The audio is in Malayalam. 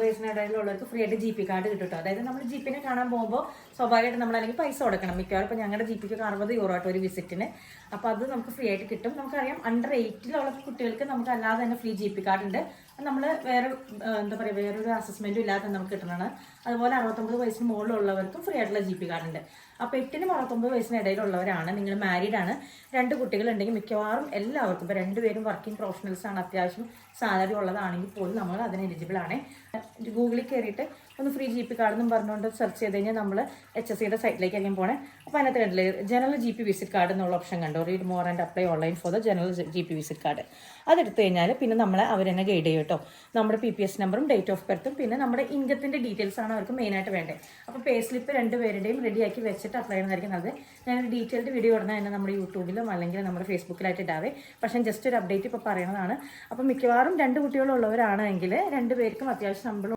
വയസ്സിനിടയിലുള്ളവർക്ക് ഫ്രീ ആയിട്ട് GP കാർഡ് കിട്ടും കേട്ടോ. അതായത് നമ്മൾ GPനെ കാണാൻ പോകുമ്പോൾ സ്വാഭാവികമായിട്ട് നമ്മൾ അല്ലെങ്കിൽ പൈസ കൊടുക്കണം. മിക്കവാറും ഇപ്പോൾ ഞങ്ങളുടെ GPക്ക് 60 euro ആട്ടോ ഒരു വിസിറ്റിന്. അപ്പോൾ അത് നമുക്ക് ഫ്രീ ആയിട്ട് കിട്ടും. നമുക്കറിയാം അണ്ടർ 8 കുട്ടികൾക്ക് നമുക്ക് അല്ലാതെ തന്നെ ഫ്രീ GP കാർഡ് ഉണ്ട്. നമ്മൾ വേറെ എന്താ പറയുക വേറൊരു അസസ്മെൻറ്റും ഇല്ലാതെ നമുക്ക് കിട്ടുന്നതാണ്. അതുപോലെ 69 വയസ്സിന് മുകളിലുള്ളവർക്കും ഫ്രീ ആയിട്ടുള്ള GP കാർഡ് ഉണ്ട്. അപ്പോൾ 8-നും 69 വയസ്സിന് ഇടയിലുള്ളവരാണ്, നിങ്ങൾ മാരീഡ് ആണ്, 2 കുട്ടികളുണ്ടെങ്കിൽ മിക്കവാറും എല്ലാവർക്കും ഇപ്പോൾ 2 പേരും വർക്കിംഗ് പ്രൊഫഷണൽസ് ആണ്, അത്യാവശ്യം സാലറി ഉള്ളതാണെങ്കിൽ പോലും നമ്മൾ അതിന് എലിജിബിൾ ആണ്. ഗൂഗിളിൽ കയറിയിട്ട് ഒന്ന് ഫ്രീ GP കാർഡ് എന്നും പറഞ്ഞുകൊണ്ട് സെർച്ച് ചെയ്ത് കഴിഞ്ഞാൽ നമ്മൾ HSCയുടെ സൈറ്റിലേക്കായിരിക്കും പോണേ. അപ്പോൾ അതിനകത്ത് കണ്ടില്ലേ ജനറൽ GP വിസിറ്റ് കാർഡ് എന്നുള്ള ഓപ്ഷൻ കണ്ടോ, read more and apply online for the general GP visit card. അതെടുത്തു കഴിഞ്ഞാൽ പിന്നെ നമ്മളെ അവരെന്നെ ഗൈഡ് ചെയ്യും കേട്ടോ. നമ്മുടെ PPS നമ്പറും ഡേറ്റ് ഓഫ് ബർത്തും പിന്നെ നമ്മുടെ ഇൻകത്തിൻ്റെ ഡീറ്റെയിൽസ് ആണ് അവർക്ക് മെയിനായിട്ട് വേണ്ടത്. അപ്പോൾ പേ സ്ലിപ്പ് 2 പേരുടെയും റെഡിയാക്കി വെച്ചിട്ട് അപ്ലൈ ചെയ്യുന്നതായിരിക്കും നല്ലത്. ഞാനൊരു ഡീറ്റെയിൽഡ് വീഡിയോ ഉടനെ തന്നെ നമ്മുടെ യൂട്യൂബിലും അല്ലെങ്കിൽ നമ്മുടെ ഫേസ്ബുക്കിലായിട്ട് ഇടാവേ. പക്ഷേ ജസ്റ്റ് ഒരു അപ്ഡേറ്റ് ഇപ്പോൾ പറയുന്നതാണ്. അപ്പോൾ മിക്കവാറും 2 കുട്ടികളുള്ളവരാണെങ്കിൽ 2 പേർക്കും അത്യാവശ്യം ശമ്പളം